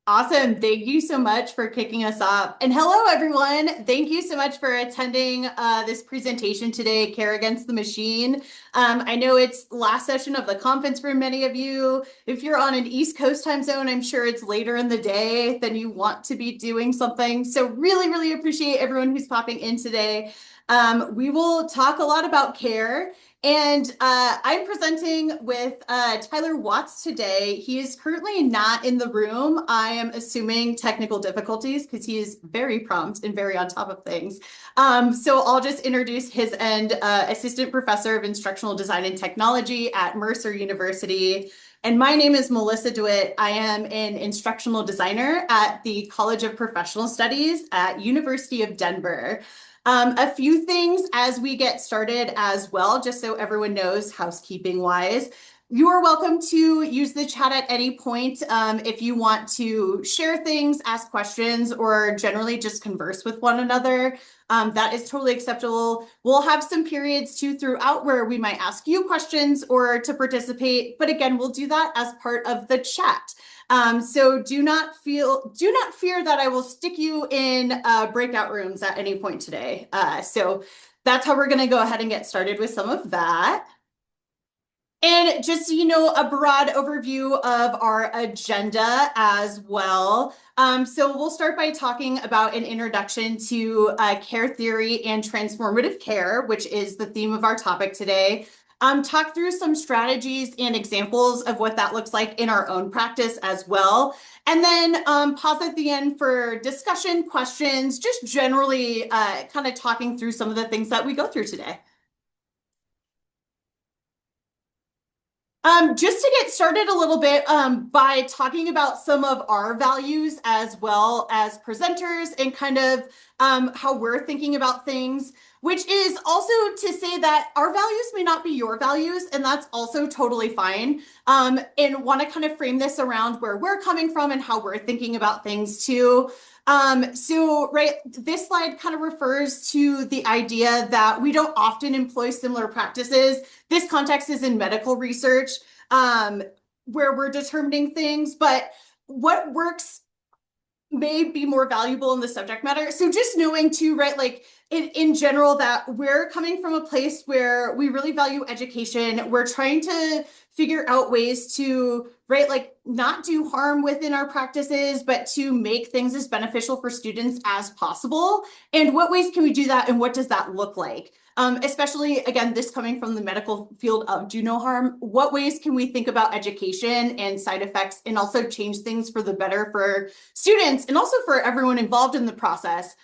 Awesome. Thank you so much for kicking us off. And hello, everyone. Thank you so much for attending this presentation today, Care Against the Machine. I know it's last session of the conference for many of you. If you're on an East Coast time zone, I'm sure it's later in the day than you want to be doing something. So really, really appreciate everyone who's popping in today. We will talk a lot about care. And I'm presenting with Tyler Watts today. He is currently not in the room. I am assuming technical difficulties because he is very prompt and very on top of things. So I'll just introduce his end, Assistant Professor of Instructional Design and Technology at Mercer University. And my name is Melissa DeWitt. I am an instructional designer at the College of Professional Studies at University of Denver. A few things as we get started as well, just so everyone knows housekeeping wise. You are welcome to use the chat at any point if you want to share things, ask questions, or generally just converse with one another. That is totally acceptable. We'll have some periods too throughout where we might ask you questions or to participate, but again, we'll do that as part of the chat. So do not fear that I will stick you in breakout rooms at any point today. So that's how we're going to go ahead and get started with some of that. And just so you know, a broad overview of our agenda as well. So we'll start by talking about an introduction to care theory and transformative care, which is the theme of our topic today. Talk through some strategies and examples of what that looks like in our own practice as well. And then pause at the end for discussion, questions, just generally kind of talking through some of the things that we go through today. Just to get started a little bit by talking about some of our values as well as presenters and kind of how we're thinking about things, which is also to say that our values may not be your values, and that's also totally fine. And want to kind of frame this around where we're coming from and how we're thinking about things too. Right, this slide kind of refers to the idea that we don't often employ similar practices. This context is in medical research, where we're determining things, but what works may be more valuable in the subject matter. So just knowing too, right, like in general, that we're coming from a place where we really value education. We're trying to figure out ways to, right, like not do harm within our practices, but to make things as beneficial for students as possible. And what ways can we do that? And what does that look like? Especially, again, this coming from the medical field of do no harm, what ways can we think about education and side effects and also change things for the better for students and also for everyone involved in the process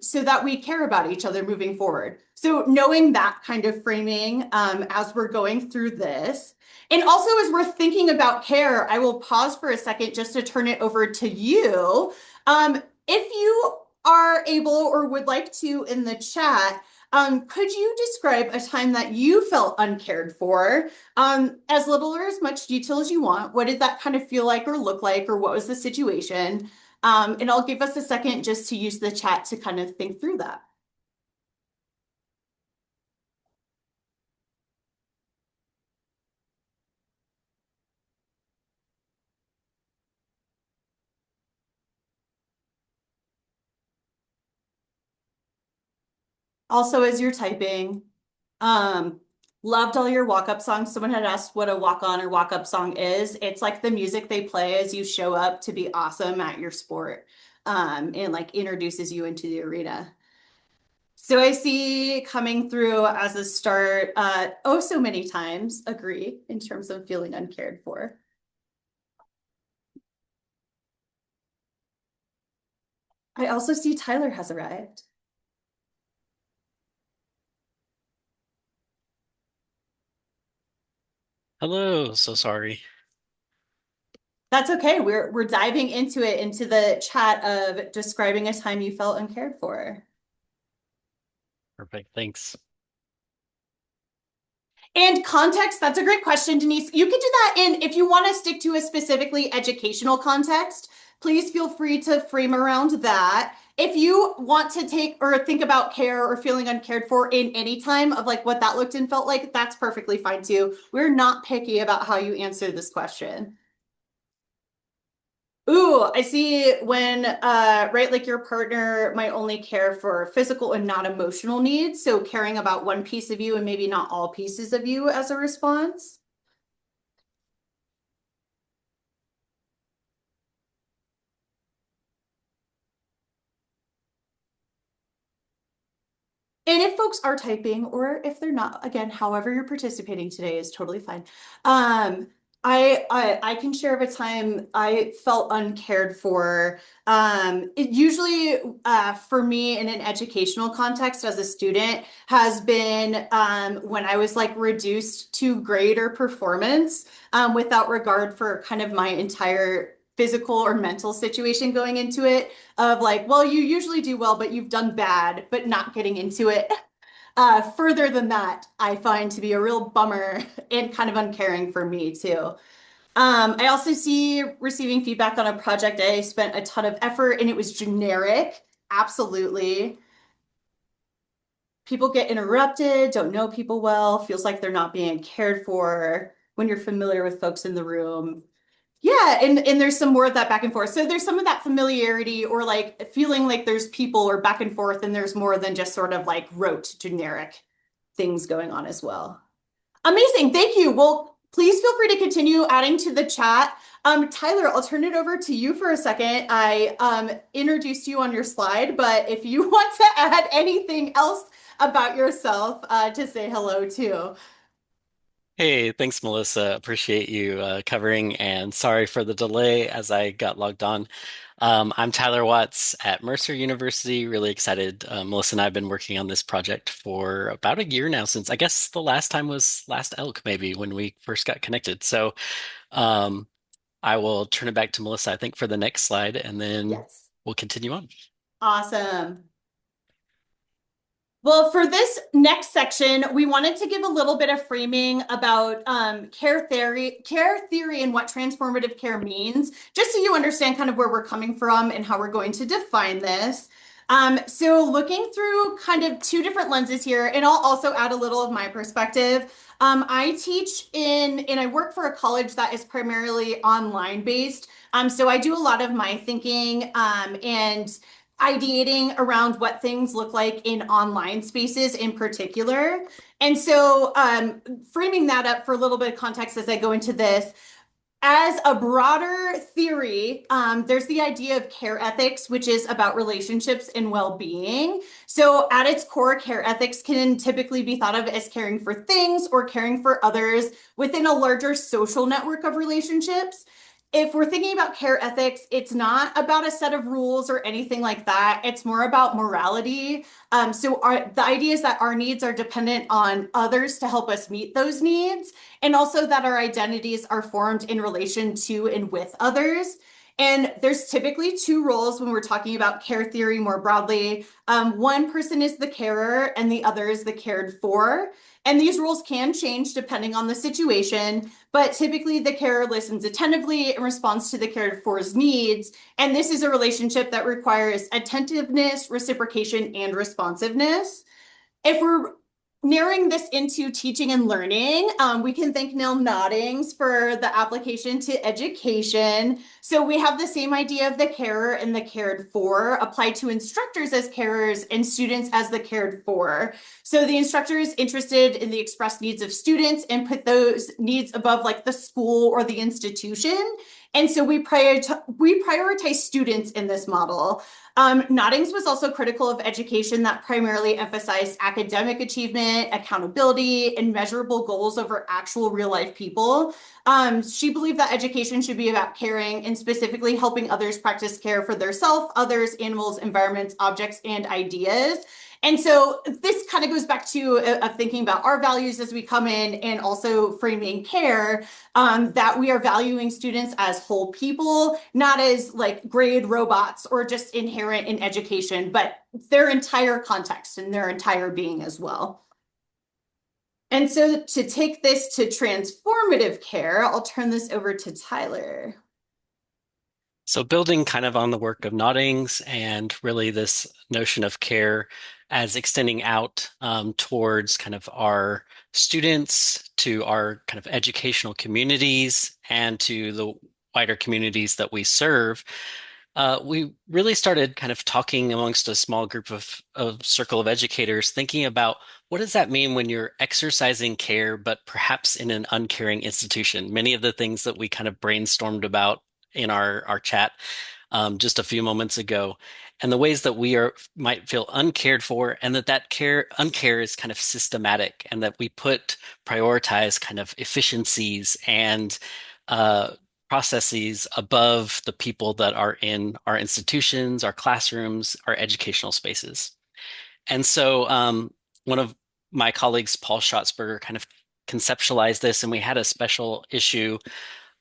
so that we care about each other moving forward. So knowing that kind of framing as we're going through this. And also as we're thinking about care, I will pause for a second just to turn it over to you. If you are able or would like to in the chat, could you describe a time that you felt uncared for? As little or as much detail as you want. What did that kind of feel like or look like, or what was the situation? And I'll give us a second just to use the chat to kind of think through that. Also, as you're typing, um, loved all your walk-up songs. Someone had asked what a walk-on or walk-up song is. It's like the music they play as you show up to be awesome at your sport, and like introduces you into the arena. So I see coming through as a start, oh, so many times agree in terms of feeling uncared for. I also see Tyler has arrived. Hello, so sorry. That's okay. We're diving into it, into the chat of describing a time you felt uncared for. Perfect, thanks. And context, that's a great question, Denise. You could do that in, if you want to stick to a specifically educational context, please feel free to frame around that. If you want to take or think about care or feeling uncared for in any time of like what that looked and felt like, that's perfectly fine too. We're not picky about how you answer this question. Ooh, I see when right, like your partner might only care for physical and not emotional needs, so caring about one piece of you and maybe not all pieces of you as a response. And if folks are typing, or if they're not, again, however you're participating today is totally fine. Um, I can share of a time I felt uncared for. It usually, for me in an educational context as a student has been when I was like reduced to grade or performance without regard for kind of my entire physical or mental situation going into it of like, well, you usually do well, but you've done bad, but not getting into it. Further than that, I find to be a real bummer and kind of uncaring for me too. I also see receiving feedback on a project I spent a ton of effort and it was generic. Absolutely. People get interrupted, don't know people well, feels like they're not being cared for when you're familiar with folks in the room. Yeah, and there's some more of that back and forth. So there's some of that familiarity or like feeling like there's people or back and forth, and there's more than just sort of like rote generic things going on as well. Amazing. Thank you. Well, please feel free to continue adding to the chat. Tyler, I'll turn it over to you for a second. I introduced you on your slide, but if you want to add anything else about yourself to say hello to. Hey, thanks, Melissa. Appreciate you covering, and sorry for the delay as I got logged on. I'm Tyler Watts at Mercer University. Really excited. Melissa and I have been working on this project for about a year now, since I guess the last time was last elk, maybe when we first got connected. So um, I will turn it back to Melissa, I think, for the next slide, and then Yes. we'll continue on. Awesome. Well, for this next section, we wanted to give a little bit of framing about care theory and what transformative care means, just so you understand kind of where we're coming from and how we're going to define this. So looking through kind of two different lenses here, and I'll also add a little of my perspective. I teach and I work for a college that is primarily online based. So I do a lot of my thinking and ideating around what things look like in online spaces in particular. And so, framing that up for a little bit of context as I go into this, as a broader theory, there's the idea of care ethics, which is about relationships and well being. So, at its core, care ethics can typically be thought of as caring for things or caring for others within a larger social network of relationships. If we're thinking about care ethics, it's not about a set of rules or anything like that. It's more about morality. The idea is that our needs are dependent on others to help us meet those needs, and also that our identities are formed in relation to and with others. And there's typically two roles when we're talking about care theory more broadly. One person is the carer, and the other is the cared for. And these roles can change depending on the situation, but typically the carer listens attentively and responds to the cared for's needs. And this is a relationship that requires attentiveness, reciprocation, and responsiveness. If we're narrowing this into teaching and learning, we can thank Neil Noddings for the application to education. So we have the same idea of the carer and the cared for applied to instructors as carers and students as the cared for. So the instructor is interested in the expressed needs of students and put those needs above like the school or the institution. And so we prioritize students in this model. Noddings was also critical of education that primarily emphasized academic achievement, accountability, and measurable goals over actual real life people. She believed that education should be about caring and specifically helping others practice care for their self, others, animals, environments, objects, and ideas. And so this kind of goes back to thinking about our values as we come in and also framing care, that we are valuing students as whole people, not as like grade robots or just inherent in education, but their entire context and their entire being as well. And so to take this to transformative care, I'll turn this over to Tyler. So, building kind of on the work of Noddings and really this notion of care as extending out towards kind of our students, to our kind of educational communities, and to the wider communities that we serve, we really started kind of talking amongst a small group of circle of educators, thinking about what does that mean when you're exercising care, but perhaps in an uncaring institution? Many of the things that we kind of brainstormed about in our chat just a few moments ago, and the ways that we are might feel uncared for, and that care uncare is kind of systematic, and that we prioritize kind of efficiencies and uh, processes above the people that are in our institutions, our classrooms, our educational spaces. And so one of my colleagues, Paul Schatzberger, kind of conceptualized this, and we had a special issue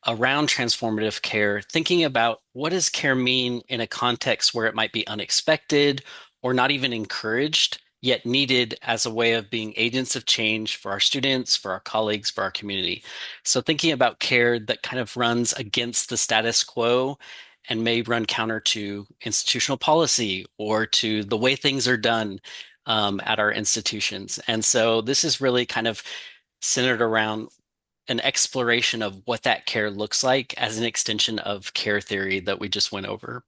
around transformative care, thinking about what does care mean in a context where it might be unexpected or not even encouraged, yet needed as a way of being agents of change for our students, for our colleagues, for our community. So thinking about care that kind of runs against the status quo and may run counter to institutional policy or to the way things are done at our institutions. And so this is really kind of centered around an exploration of what that care looks like as an extension of care theory that we just went over.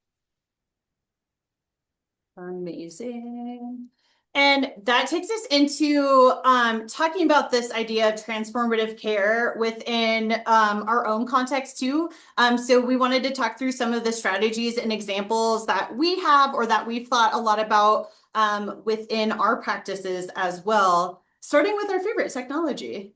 Amazing. And that takes us into talking about this idea of transformative care within our own context too. So we wanted to talk through some of the strategies and examples that we have or that we've thought a lot about within our practices as well, starting with our favorite technology.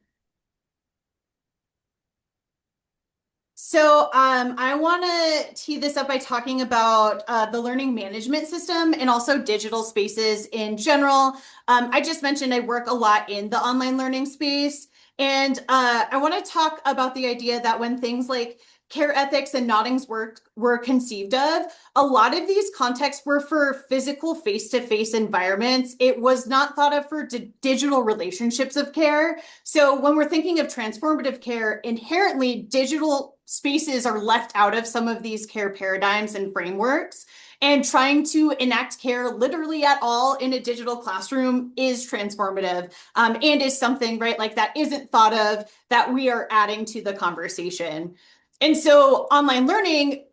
So I want to tee this up by talking about the learning management system and also digital spaces in general. I just mentioned I work a lot in the online learning space, and I want to talk about the idea that when things like care ethics and Nodding's work were conceived of, a lot of these contexts were for physical face-to-face environments. It was not thought of for digital relationships of care. So when we're thinking of transformative care, inherently digital spaces are left out of some of these care paradigms and frameworks. And trying to enact care literally at all in a digital classroom is transformative and is something, right, like that isn't thought of that we are adding to the conversation. And so online learning,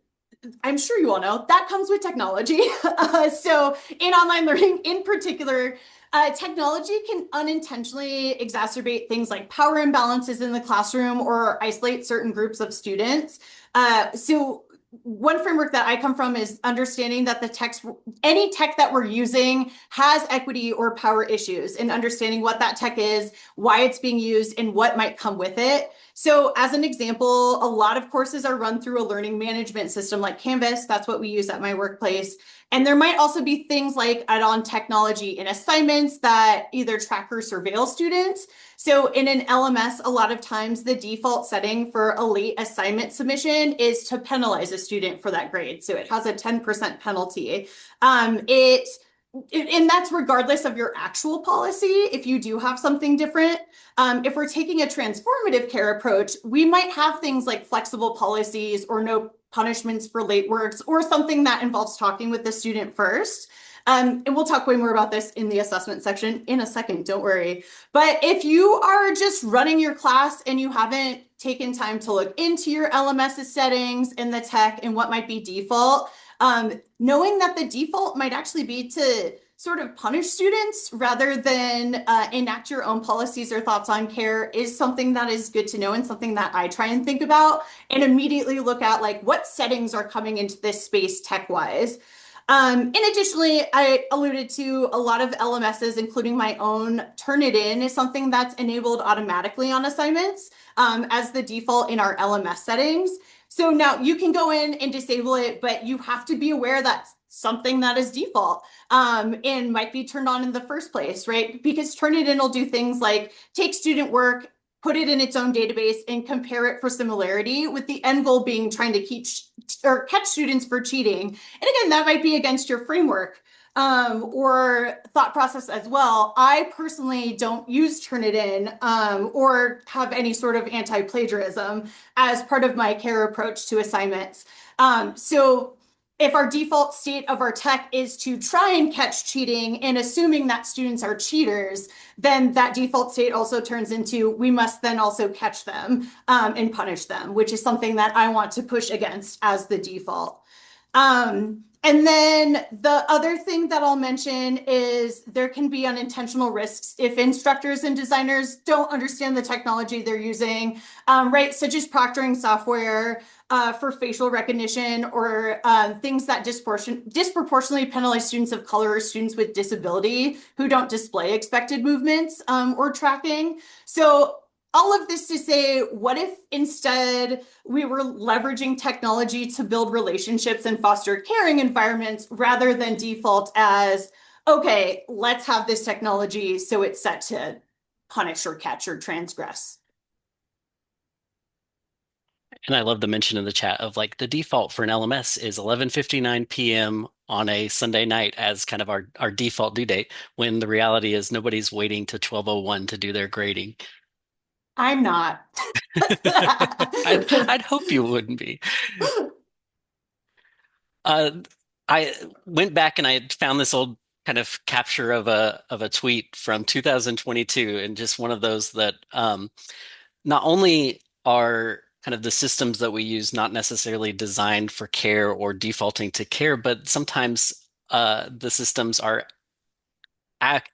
I'm sure you all know, that comes with technology. So in online learning in particular, technology can unintentionally exacerbate things like power imbalances in the classroom or isolate certain groups of students. So one framework that I come from is understanding that any tech that we're using has equity or power issues, and understanding what that tech is, why it's being used, and what might come with it. So as an example, a lot of courses are run through a learning management system like Canvas. That's what we use at my workplace. And there might also be things like add-on technology in assignments that either track or surveil students. So in an LMS, a lot of times the default setting for a late assignment submission is to penalize a student for that grade. So it has a 10% penalty. And that's regardless of your actual policy, if you do have something different. If we're taking a transformative care approach, we might have things like flexible policies or no punishments for late works or something that involves talking with the student first. And we'll talk way more about this in the assessment section in a second, don't worry. But if you are just running your class and you haven't taken time to look into your LMS's settings and the tech and what might be default, knowing that the default might actually be to sort of punish students rather than enact your own policies or thoughts on care is something that is good to know, and something that I try and think about and immediately look at, like, what settings are coming into this space tech-wise. And additionally, I alluded to a lot of LMSs, including my own. Turnitin is something that's enabled automatically on assignments as the default in our LMS settings. So now you can go in and disable it, but you have to be aware that's something that is default and might be turned on in the first place, right? Because Turnitin will do things like take student work, put it in its own database, and compare it for similarity, with the end goal being trying to catch students for cheating. And again, that might be against your framework or thought process as well. I personally don't use Turnitin or have any sort of anti-plagiarism as part of my care approach to assignments. So if our default state of our tech is to try and catch cheating and assuming that students are cheaters, then that default state also turns into we must then also catch them and punish them, which is something that I want to push against as the default. And then the other thing that I'll mention is there can be unintentional risks if instructors and designers don't understand the technology they're using, right? Such as proctoring software for facial recognition or things that disproportionately penalize students of color or students with disability who don't display expected movements or tracking. So all of this to say, what if instead we were leveraging technology to build relationships and foster caring environments rather than default as, okay, let's have this technology so it's set to punish or catch or transgress? And I love the mention in the chat of like the default for an LMS is 11:59 p.m. on a Sunday night as kind of our default due date, when the reality is nobody's waiting to 12:01 to do their grading. I'm not. I'd hope you wouldn't be. Uh, I went back and I found this old kind of capture of a tweet from 2022, and just one of those that not only are kind of the systems that we use not necessarily designed for care or defaulting to care, but sometimes the systems are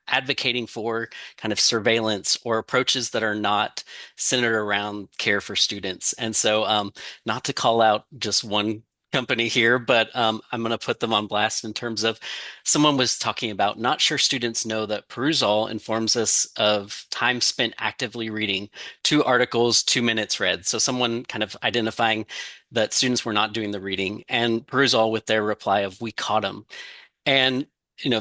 advocating for kind of surveillance or approaches that are not centered around care for students. And so, not to call out just one company here, but I'm going to put them on blast in terms of someone was talking about not sure students know that perusal informs us of time spent actively reading 2 articles, 2 minutes read. So someone kind of identifying that students were not doing the reading, and perusal with their reply of we caught them. And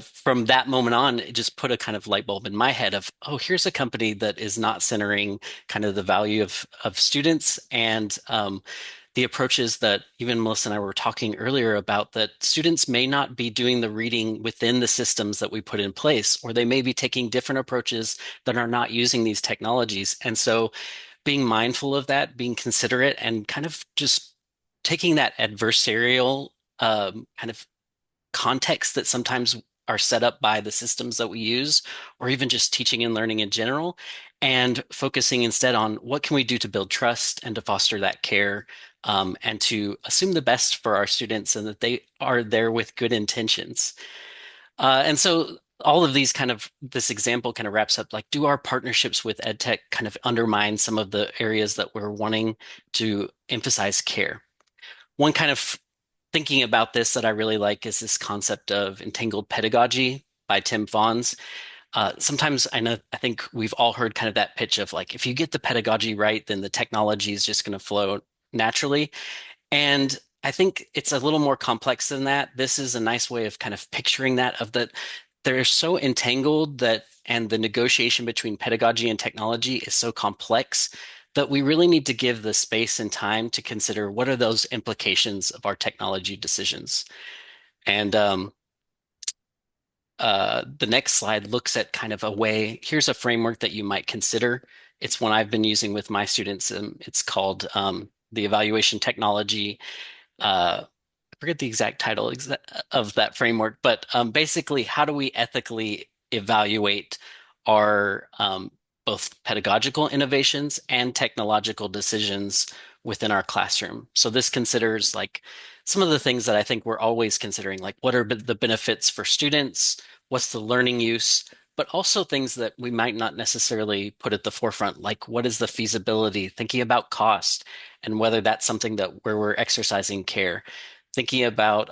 from that moment on, it just put a kind of light bulb in my head of, oh, here's a company that is not centering kind of the value of students and the approaches that even Melissa and I were talking earlier about, that students may not be doing the reading within the systems that we put in place, or they may be taking different approaches that are not using these technologies. And so being mindful of that, being considerate, and kind of just taking that adversarial kind of context that sometimes are set up by the systems that we use, or even just teaching and learning in general, and focusing instead on what can we do to build trust and to foster that care, and to assume the best for our students and that they are there with good intentions. And so all of these kind of this example kind of wraps up like, do our partnerships with EdTech kind of undermine some of the areas that we're wanting to emphasize care? One kind of thinking about this that I really like is this concept of entangled pedagogy by Tim Fawns. Sometimes I think we've all heard kind of that pitch of like, if you get the pedagogy right, then the technology is just going to flow naturally. And I think it's a little more complex than that. This is a nice way of kind of picturing that, of that they're so entangled that, and the negotiation between pedagogy and technology is so complex that we really need to give the space and time to consider what are those implications of our technology decisions. And the next slide looks at kind of a way, here's a framework that you might consider. It's one I've been using with my students. It's called the evaluation technology. I forget the exact title of that framework, but basically, how do we ethically evaluate our both pedagogical innovations and technological decisions within our classroom? So this considers like some of the things that I think we're always considering, like what are the benefits for students, what's the learning use, but also things that we might not necessarily put at the forefront, like what is the feasibility, thinking about cost, and whether that's something that where we're exercising care, thinking about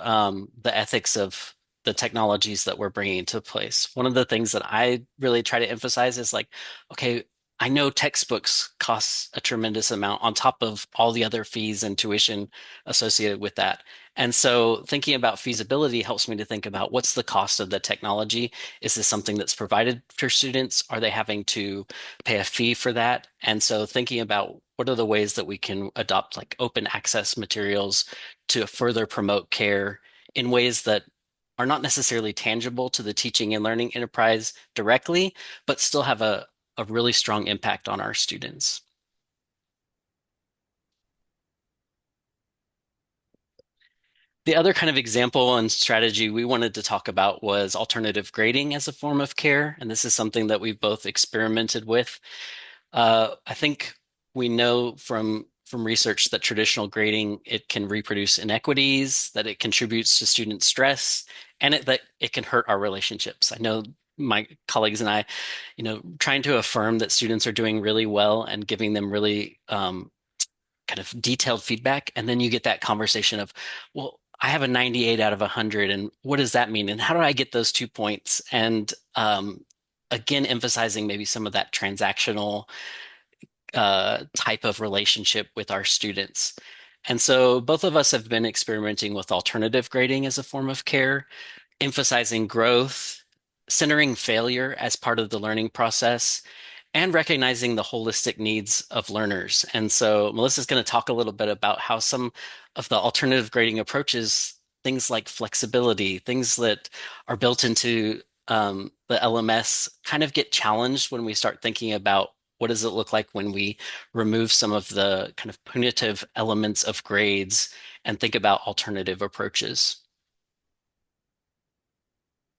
the ethics of the technologies that we're bringing into place. One of the things that I really try to emphasize is like, okay, I know textbooks cost a tremendous amount on top of all the other fees and tuition associated with that. And so thinking about feasibility helps me to think about what's the cost of the technology? Is this something that's provided for students? Are they having to pay a fee for that? And so thinking about what are the ways that we can adopt like open access materials to further promote care in ways that are not necessarily tangible to the teaching and learning enterprise directly, but still have a really strong impact on our students. The other kind of example and strategy we wanted to talk about was alternative grading as a form of care. And this is something that we've both experimented with. I think we know from research that traditional grading, it can reproduce inequities, that it contributes to student stress, and that it can hurt our relationships. I know my colleagues and I, trying to affirm that students are doing really well and giving them really kind of detailed feedback. And then you get that conversation of, well, I have a 98 out of 100, and what does that mean? And how do I get those 2 points? And again, emphasizing maybe some of that transactional type of relationship with our students. And so both of us have been experimenting with alternative grading as a form of care, emphasizing growth, centering failure as part of the learning process, and recognizing the holistic needs of learners. And so Melissa's going to talk a little bit about how some of the alternative grading approaches, things like flexibility, things that are built into the LMS, kind of get challenged when we start thinking about what does it look like when we remove some of the kind of punitive elements of grades and think about alternative approaches.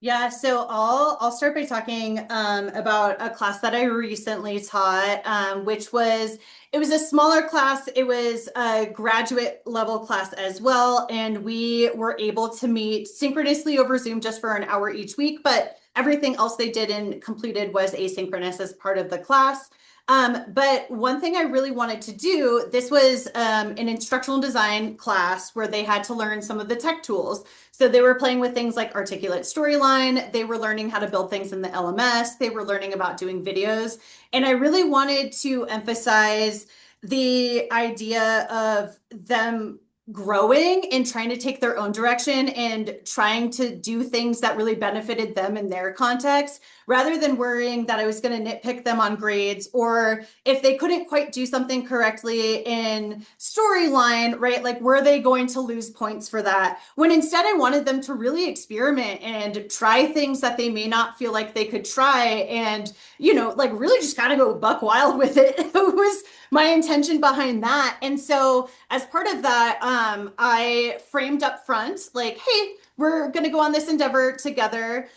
Yeah, so I'll start by talking about a class that I recently taught, which was it was a smaller class. It was a graduate level class as well, and we were able to meet synchronously over Zoom just for an hour each week. But everything else they did and completed was asynchronous as part of the class. But one thing I really wanted to do, this was an instructional design class where they had to learn some of the tech tools. So they were playing with things like articulate storyline. They were learning how to build things in the LMS. They were learning about doing videos. And I really wanted to emphasize the idea of them growing and trying to take their own direction and trying to do things that really benefited them in their context rather than worrying that I was going to nitpick them on grades or if they couldn't quite do something correctly in storyline, right? Like, were they going to lose points for that? When instead I wanted them to really experiment and try things that they may not feel like they could try and, like really just kind of go buck wild with it. It was my intention behind that. And so as part of that, I framed up front, like, hey, we're going to go on this endeavor together.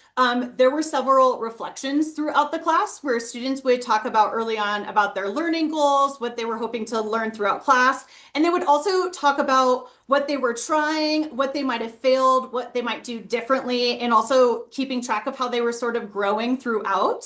There were several reflections throughout the class where students would talk about early on about their learning goals, what they were hoping to learn throughout class. And they would also talk about what they were trying, what they might have failed, what they might do differently, and also keeping track of how they were sort of growing throughout.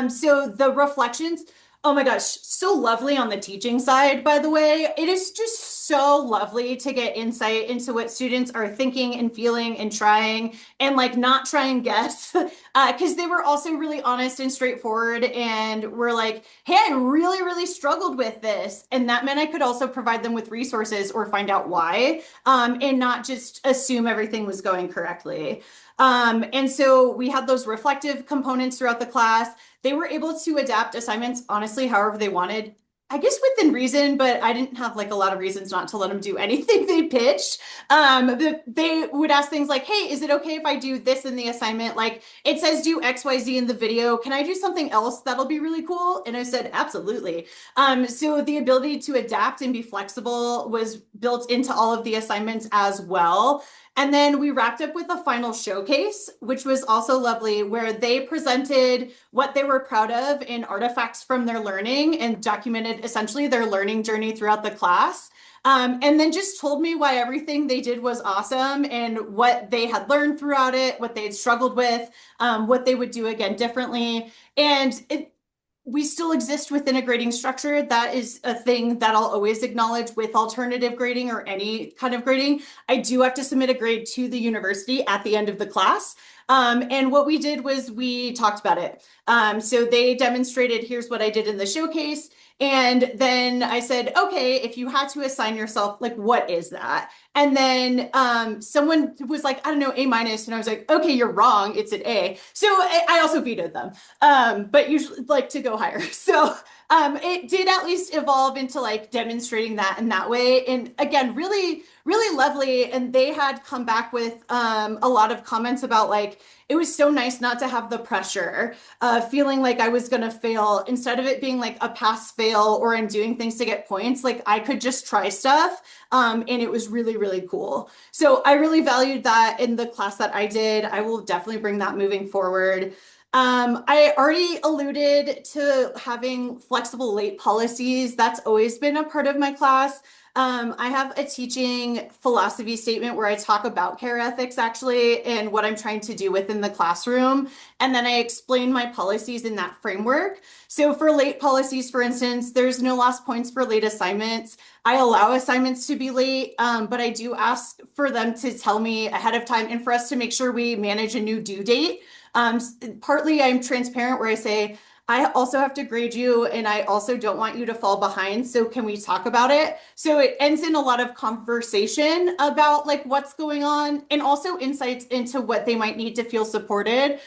So the reflections, oh my gosh, so lovely on the teaching side, by the way. It is just so lovely to get insight into what students are thinking and feeling and trying and like not try and guess. Because they were also really honest and straightforward and were like, hey, I really, really struggled with this. And that meant I could also provide them with resources or find out why and not just assume everything was going correctly. And so we had those reflective components throughout the class. They were able to adapt assignments, honestly, however they wanted. I guess within reason, but I didn't have like a lot of reasons not to let them do anything they pitched. They would ask things like, hey, is it okay if I do this in the assignment? Like it says do XYZ in the video. Can I do something else that'll be really cool? And I said, absolutely. So the ability to adapt and be flexible was built into all of the assignments as well. And then we wrapped up with a final showcase, which was also lovely, where they presented what they were proud of in artifacts from their learning and documented essentially their learning journey throughout the class. And then just told me why everything they did was awesome and what they had learned throughout it, what they had struggled with, what they would do again differently. And we still exist within a grading structure. That is a thing that I'll always acknowledge with alternative grading or any kind of grading. I do have to submit a grade to the university at the end of the class. And what we did was we talked about it. So they demonstrated, here's what I did in the showcase. And then I said, okay, if you had to assign yourself, like, what is that? And then someone was like, I don't know, A minus. And I was like, okay, you're wrong. It's an A. So I also vetoed them, but usually like to go higher. So It did at least evolve into like demonstrating that in that way. And again, really, really lovely. And they had come back with a lot of comments about like, it was so nice not to have the pressure of feeling like I was going to fail instead of it being like a pass fail or I'm doing things to get points. Like I could just try stuff. And it was really, really cool. So I really valued that in the class that I did. I will definitely bring that moving forward. I already alluded to having flexible late policies. That's always been a part of my class. I have a teaching philosophy statement where I talk about care ethics actually and what I'm trying to do within the classroom. And then I explain my policies in that framework. So for late policies, for instance, there's no lost points for late assignments. I allow assignments to be late, but I do ask for them to tell me ahead of time and for us to make sure we manage a new due date. Partly I'm transparent where I say, I also have to grade you and I also don't want you to fall behind. So can we talk about it? So it ends in a lot of conversation about like what's going on and also insights into what they might need to feel supported.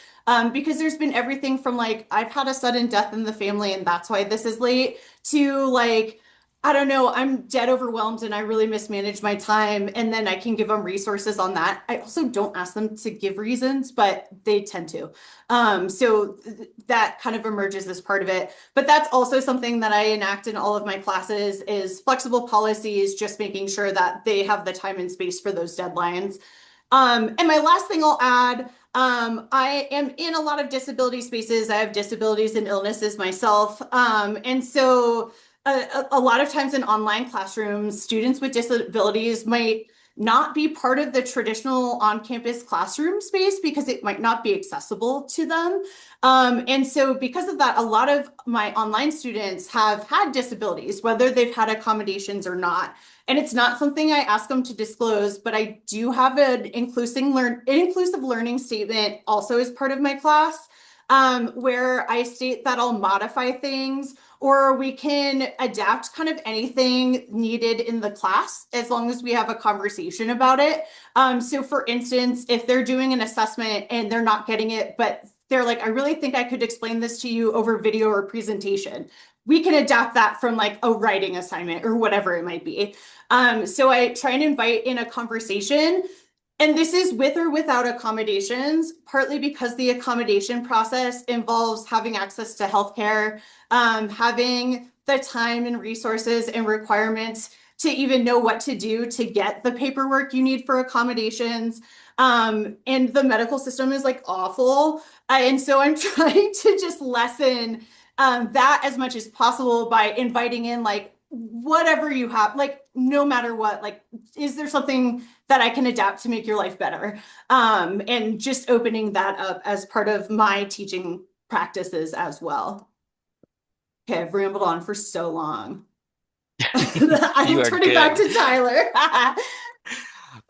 Because there's been everything from like, I've had a sudden death in the family and that's why this is late to like, I don't know, I'm dead overwhelmed and I really mismanaged my time. And then I can give them resources on that. I also don't ask them to give reasons, but they tend to. That kind of emerges as part of it. But that's also something that I enact in all of my classes is flexible policies, just making sure that they have the time and space for those deadlines. And my last thing I'll add, I am in a lot of disability spaces. I have disabilities and illnesses myself. And so a lot of times in online classrooms, students with disabilities might not be part of the traditional on-campus classroom space because it might not be accessible to them. And so because of that, a lot of my online students have had disabilities, whether they've had accommodations or not. And it's not something I ask them to disclose, but I do have an inclusive learning statement also as part of my class, where I state that I'll modify things or we can adapt kind of anything needed in the class as long as we have a conversation about it. So for instance, if they're doing an assessment and they're not getting it, but they're like, I really think I could explain this to you over video or presentation. We can adapt that from like a writing assignment or whatever it might be. So I try and invite in a conversation and this is with or without accommodations, partly because the accommodation process involves having access to healthcare, having the time and resources and requirements to even know what to do to get the paperwork you need for accommodations. And the medical system is like awful. And so I'm trying to just lessen that as much as possible by inviting in like whatever you have, like no matter what, like, is there something that I can adapt to make your life better? And just opening that up as part of my teaching practices as well. Okay, I've rambled on for so long. You I'm are turning back good. to Tyler.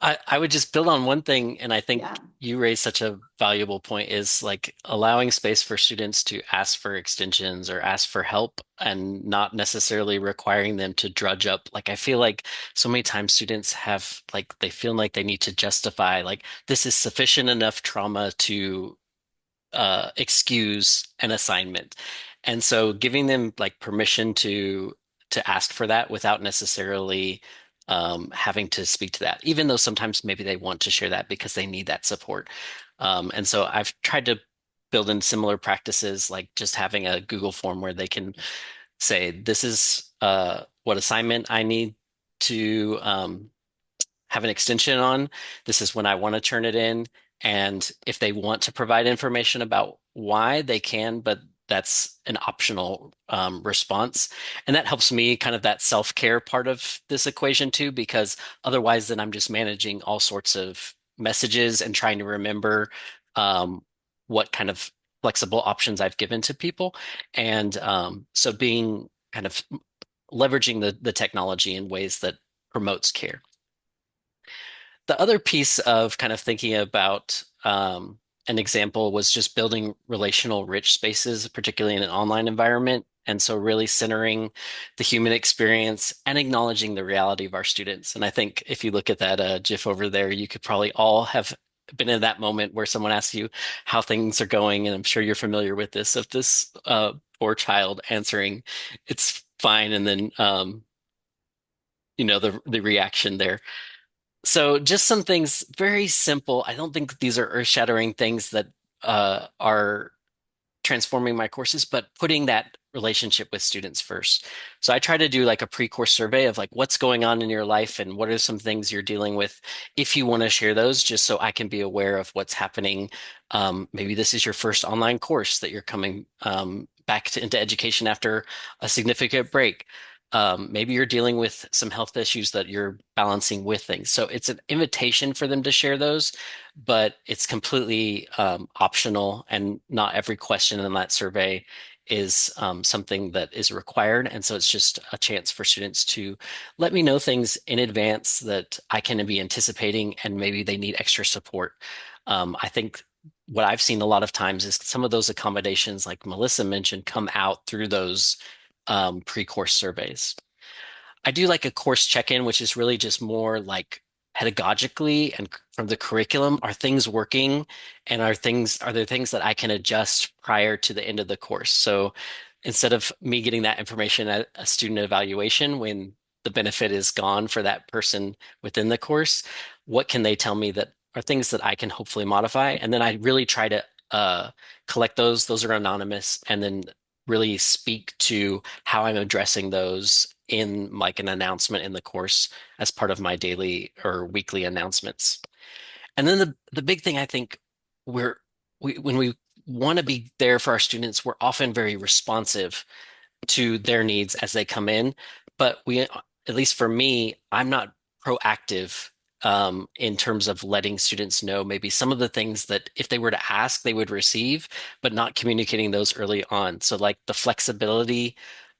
I would just build on one thing, and I think Yeah. you raised such a valuable point is like allowing space for students to ask for extensions or ask for help and not necessarily requiring them to drudge up. Like I feel like so many times students have like they feel like they need to justify like this is sufficient enough trauma to excuse an assignment. And so giving them like permission to ask for that without necessarily having to speak to that, even though sometimes maybe they want to share that because they need that support. And so I've tried to build in similar practices, like just having a Google form where they can say, this is what assignment I need to have an extension on. This is when I want to turn it in. And if they want to provide information about why, they can, but that's an optional response. And that helps me kind of that self-care part of this equation too, because otherwise then I'm just managing all sorts of messages and trying to remember what kind of flexible options I've given to people. And so being kind of leveraging the technology in ways that promotes care. The other piece of kind of thinking about an example was just building relational rich spaces, particularly in an online environment. And so really centering the human experience and acknowledging the reality of our students. And I think if you look at that GIF over there, you could probably all have been in that moment where someone asks you how things are going. And I'm sure you're familiar with this, of this poor child answering, it's fine. And then, the reaction there. So just some things very simple. I don't think these are earth-shattering things that are transforming my courses, but putting that relationship with students first. So I try to do like a pre-course survey of like what's going on in your life and what are some things you're dealing with if you want to share those, just so I can be aware of what's happening. Maybe this is your first online course that you're coming into education after a significant break. Maybe you're dealing with some health issues that you're balancing with things. So it's an invitation for them to share those, but it's completely optional, and not every question in that survey is something that is required. And so it's just a chance for students to let me know things in advance that I can be anticipating, and maybe they need extra support. I think what I've seen a lot of times is some of those accommodations, like Melissa mentioned, come out through those pre-course surveys. I do like a course check-in, which is really just more like pedagogically and from the curriculum. Are things working? And are there things that I can adjust prior to the end of the course? So instead of me getting that information at a student evaluation when the benefit is gone for that person within the course, what can they tell me that are things that I can hopefully modify? And then I really try to collect those. Those are anonymous, and then really speak to how I'm addressing those in like an announcement in the course as part of my daily or weekly announcements. And then the big thing, I think, we're when we want to be there for our students, we're often very responsive to their needs as they come in. But at least for me, I'm not proactive in terms of letting students know maybe some of the things that if they were to ask, they would receive, but not communicating those early on. So, like the flexibility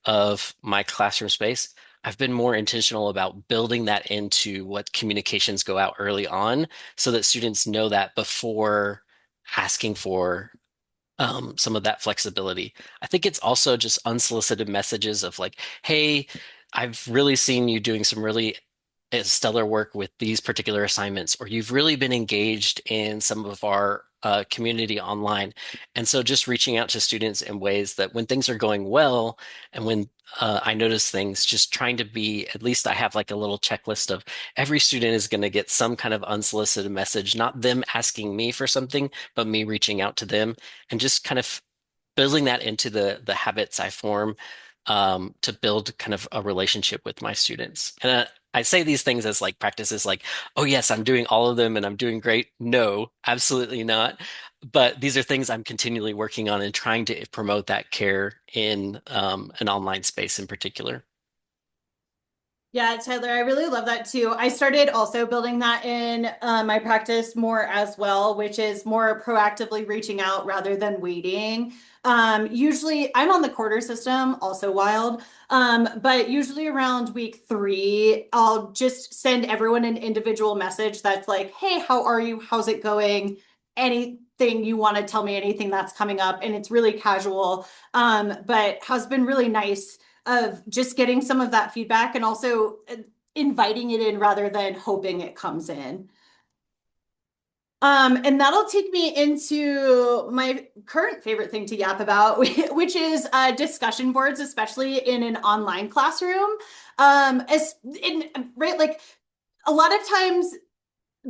of my classroom space, I've been more intentional about building that into what communications go out early on so that students know that before asking for some of that flexibility. I think it's also just unsolicited messages of like, hey, I've really seen you doing some really stellar work with these particular assignments, or you've really been engaged in some of our community online. And so just reaching out to students in ways that when things are going well and when I notice things, just trying to be, at least I have like a little checklist of every student is going to get some kind of unsolicited message, not them asking me for something, but me reaching out to them, and just kind of building that into the habits I form to build kind of a relationship with my students. And I say these things as like practices, like, oh yes, I'm doing all of them and I'm doing great. No, absolutely not. But these are things I'm continually working on and trying to promote that care in an online space in particular. Yeah, Tyler, I really love that too. I started also building that in my practice more as well, which is more proactively reaching out rather than waiting. Usually, I'm on the quarter system, also wild, but usually around week 3, I'll just send everyone an individual message that's like, hey, how are you? How's it going? Anything you want to tell me, anything that's coming up. And it's really casual, but has been really nice of just getting some of that feedback and also inviting it in rather than hoping it comes in. And that'll take me into my current favorite thing to yap about, which is discussion boards, especially in an online classroom. Right, like a lot of times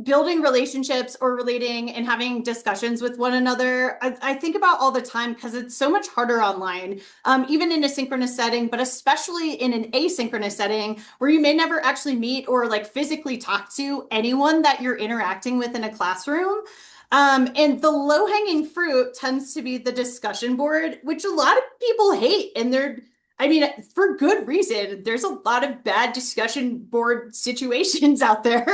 building relationships or relating and having discussions with one another, I think about all the time because it's so much harder online, even in a synchronous setting, but especially in an asynchronous setting where you may never actually meet or like physically talk to anyone that you're interacting with in a classroom. And the low hanging fruit tends to be the discussion board, which a lot of people hate. And I mean, for good reason. There's a lot of bad discussion board situations out there.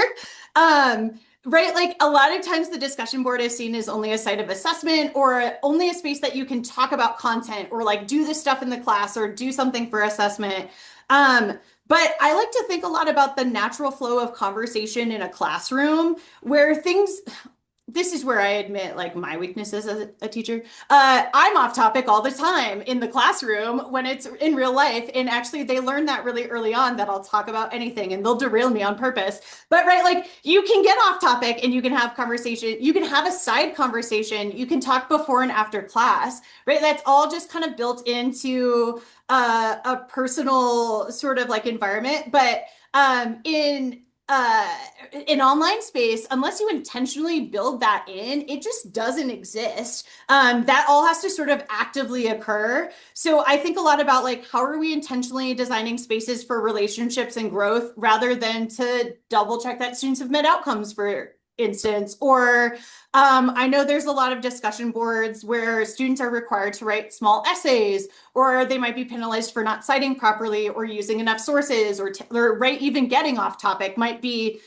Um, right? Like a lot of times the discussion board is seen as only a site of assessment or only a space that you can talk about content or like do this stuff in the class or do something for assessment. Um, but I like to think a lot about the natural flow of conversation in a classroom where things this is where I admit like my weaknesses as a teacher. I'm off topic all the time in the classroom when it's in real life. And actually, they learn that really early on that I'll talk about anything and they'll derail me on purpose. But right, like you can get off topic and you can have conversation. You can have a side conversation. You can talk before and after class, right? That's all just kind of built into a personal sort of like environment. But in uh in online space, unless you intentionally build that in, it just doesn't exist. That all has to sort of actively occur. So I think a lot about like how are we intentionally designing spaces for relationships and growth rather than to double check that students have met outcomes, for instance. Or I know there's a lot of discussion boards where students are required to write small essays, or they might be penalized for not citing properly or using enough sources, or right, even getting off topic might be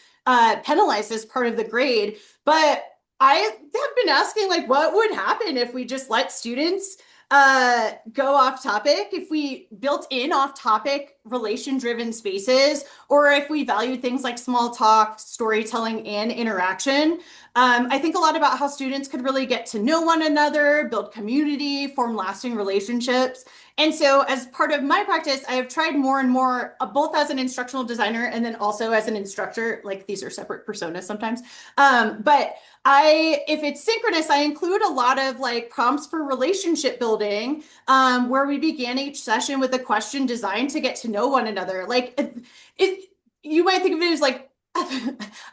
penalized as part of the grade. But I have been asking, like, what would happen if we just let students go off topic, if we built in off topic relation driven spaces, or if we valued things like small talk, storytelling, and interaction. I think a lot about how students could really get to know one another, build community, form lasting relationships. And so, as part of my practice, I have tried more and more, both as an instructional designer and then also as an instructor. Like these are separate personas sometimes. But if it's synchronous, I include a lot of like prompts for relationship building, where we began each session with a question designed to get to know one another. Like you might think of it as like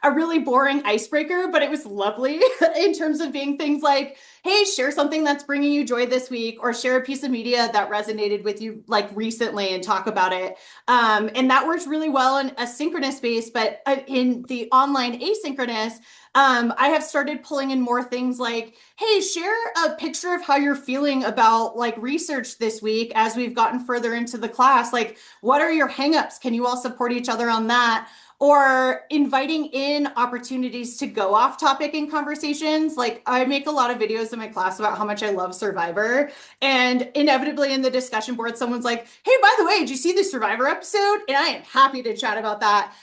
a really boring icebreaker, but it was lovely in terms of being things like, hey, share something that's bringing you joy this week, or share a piece of media that resonated with you like recently and talk about it. And that works really well in a synchronous space, but in the online asynchronous, I have started pulling in more things like, hey, share a picture of how you're feeling about like research this week as we've gotten further into the class. Like, what are your hangups? Can you all support each other on that? Or inviting in opportunities to go off topic in conversations. Like I make a lot of videos in my class about how much I love Survivor. And inevitably in the discussion board, someone's like, hey, by the way, did you see the Survivor episode? And I am happy to chat about that,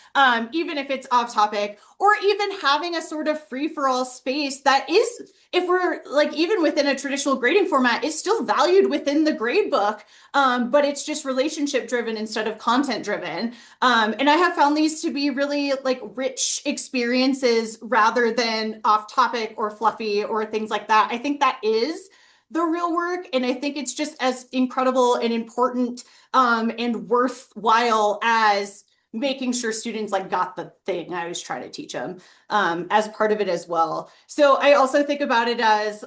even if it's off topic, or even having a sort of free for all space that is, if we're like, even within a traditional grading format, is still valued within the grade book, but it's just relationship driven instead of content driven. And I have found these to be really like rich experiences rather than off topic or fluffy or things like that. I think that is the real work. And I think it's just as incredible and important, and worthwhile as making sure students like got the thing I was trying to teach them, as part of it as well. So I also think about it as,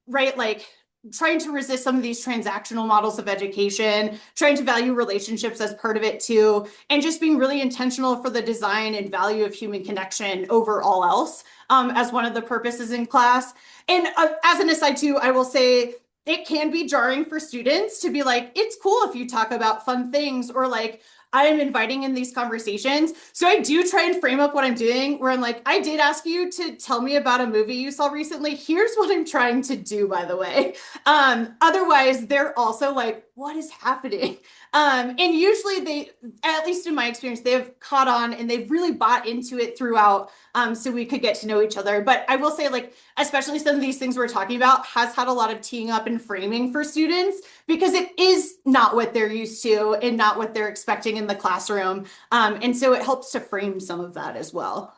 right, like trying to resist some of these transactional models of education, trying to value relationships as part of it too, and just being really intentional for the design and value of human connection over all else, as one of the purposes in class. And as an aside too, I will say it can be jarring for students to be like, it's cool if you talk about fun things, or like, I am inviting in these conversations. So I do try and frame up what I'm doing where I'm like, I did ask you to tell me about a movie you saw recently. Here's what I'm trying to do, by the way. Otherwise, they're also like, what is happening? And usually they, at least in my experience, they have caught on and they've really bought into it throughout, so we could get to know each other. But I will say, like, especially some of these things we're talking about has had a lot of teeing up and framing for students because it is not what they're used to and not what they're expecting in the classroom. And so it helps to frame some of that as well.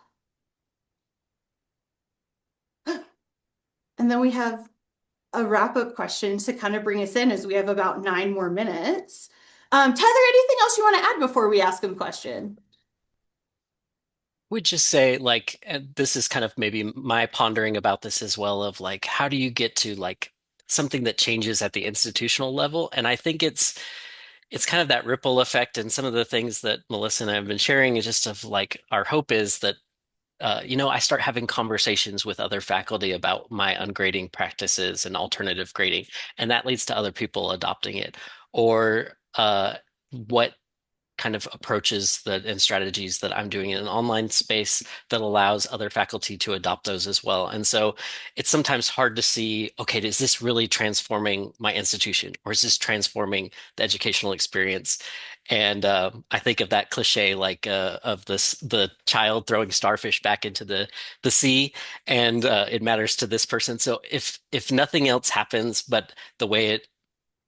And then we have a wrap up question to kind of bring us in as we have about 9 more minutes. Tyler, anything else you want to add before we ask him a question? Would just say like and this is kind of maybe my pondering about this as well of like how do you get to like something that changes at the institutional level? And I think it's kind of that ripple effect and some of the things that Melissa and I have been sharing is just of like our hope is that I start having conversations with other faculty about my ungrading practices and alternative grading, and that leads to other people adopting it. Or what kind of approaches that and strategies that I'm doing in an online space that allows other faculty to adopt those as well. And so it's sometimes hard to see, okay, is this really transforming my institution or is this transforming the educational experience? And I think of that cliche like of this the child throwing starfish back into the sea, and it matters to this person. So if nothing else happens, but the way it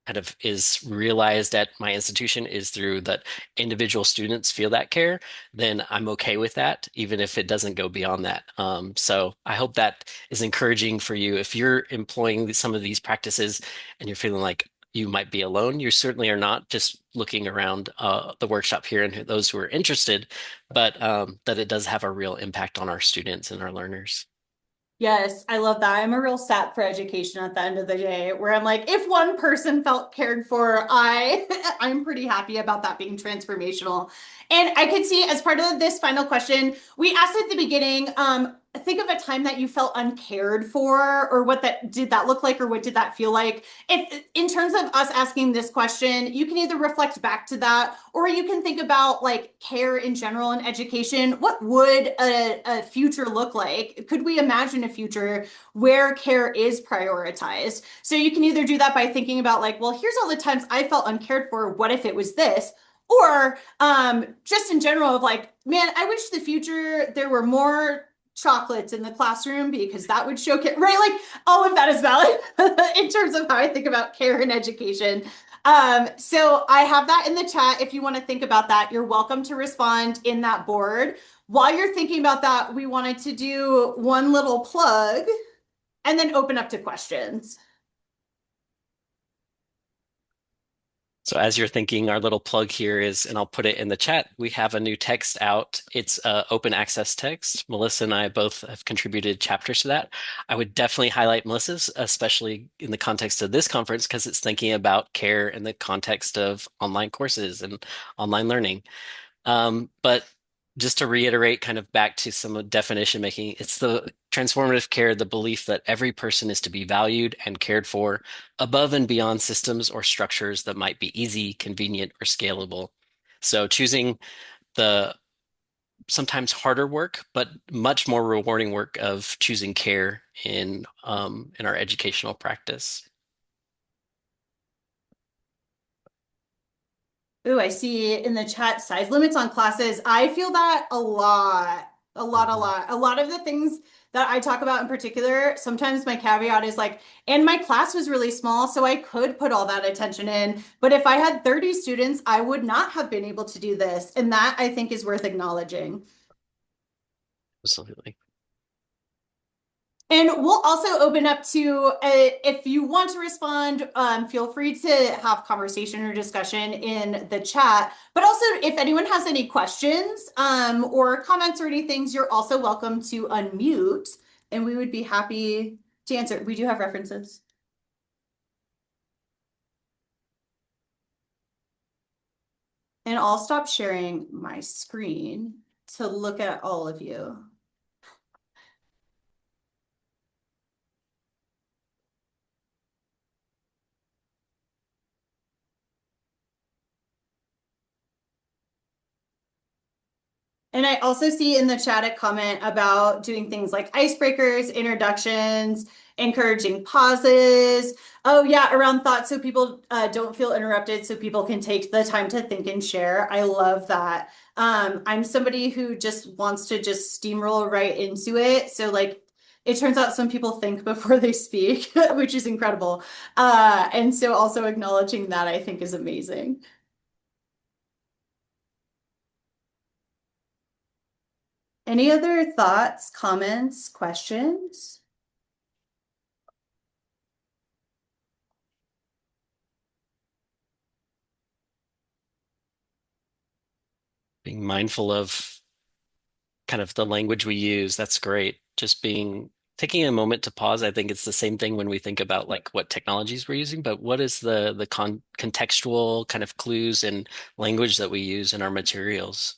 kind of is realized at my institution is through that individual students feel that care, then I'm okay with that, even if it doesn't go beyond that. So I hope that is encouraging for you. If you're employing some of these practices and you're feeling like you might be alone, you certainly are not, just looking around the workshop here and those who are interested, but that it does have a real impact on our students and our learners. Yes, I love that. I'm a real sap for education at the end of the day, where I'm like, if one person felt cared for, I'm pretty happy about that being transformational. And I could see as part of this final question, we asked at the beginning, think of a time that you felt uncared for, or what that did that look like, or what did that feel like? If in terms of us asking this question, you can either reflect back to that, or you can think about like care in general in education. What would a future look like? Could we imagine a future where care is prioritized? So you can either do that by thinking about like, well, here's all the times I felt uncared for. What if it was this? Or just in general of like, man, I wish the future there were more chocolates in the classroom because that would show care, right? Like all of that is valid in terms of how I think about care and education. So I have that in the chat. If you want to think about that, you're welcome to respond in that board. While you're thinking about that, we wanted to do one little plug and then open up to questions. So as you're thinking, our little plug here is, and I'll put it in the chat, we have a new text out. It's open access text. Melissa and I both have contributed chapters to that. I would definitely highlight Melissa's, especially in the context of this conference, because it's thinking about care in the context of online courses and online learning. But just to reiterate, kind of back to some definition making, it's the transformative care, the belief that every person is to be valued and cared for above and beyond systems or structures that might be easy, convenient, or scalable. So choosing the sometimes harder work, but much more rewarding work of choosing care in our educational practice. Ooh, I see in the chat size limits on classes. I feel that a lot, a lot, a Mhm. lot. A lot of the things that I talk about in particular, sometimes my caveat is like, and my class was really small, so I could put all that attention in. But if I had 30 students, I would not have been able to do this. And that I think is worth acknowledging. Absolutely. And we'll also open up to if you want to respond, feel free to have conversation or discussion in the chat. But also, if anyone has any questions or comments or anything, you're also welcome to unmute, and we would be happy to answer. We do have references. And I'll stop sharing my screen to look at all of you. And I also see in the chat a comment about doing things like icebreakers, introductions, encouraging pauses. Oh, yeah, around thoughts so people don't feel interrupted, so people can take the time to think and share. I love that. I'm somebody who just wants to just steamroll right into it. So, like, it turns out some people think before they speak, which is incredible. And so, also acknowledging that I think is amazing. Any other thoughts, comments, questions? Being mindful of kind of the language we use. That's great. Just being taking a moment to pause. I think it's the same thing when we think about like what technologies we're using, but what is the contextual kind of clues and language that we use in our materials?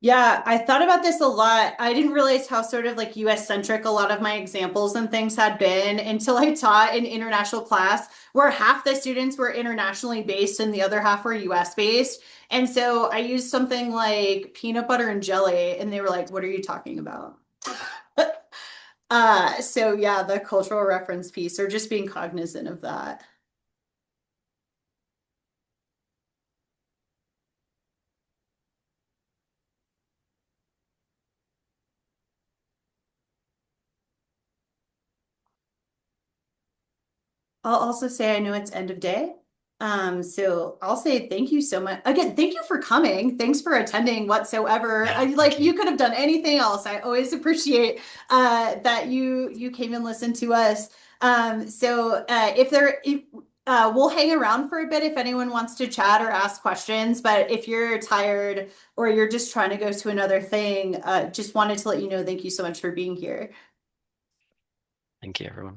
Yeah, I thought about this a lot. I didn't realize how sort of like US centric a lot of my examples and things had been until I taught an international class where half the students were internationally based and the other half were US based. And so I used something like peanut butter and jelly, and they were like, "What are you talking about?" So yeah, the cultural reference piece or just being cognizant of that. I'll also say I know it's end of day. So I'll say thank you so much. Again, thank you for coming. Thanks for attending whatsoever. I Yeah, thank like you. you could have done anything else. I always appreciate that you came and listened to us. If there if, we'll hang around for a bit if anyone wants to chat or ask questions, but if you're tired or you're just trying to go to another thing, just wanted to let you know thank you so much for being here. Thank you, everyone.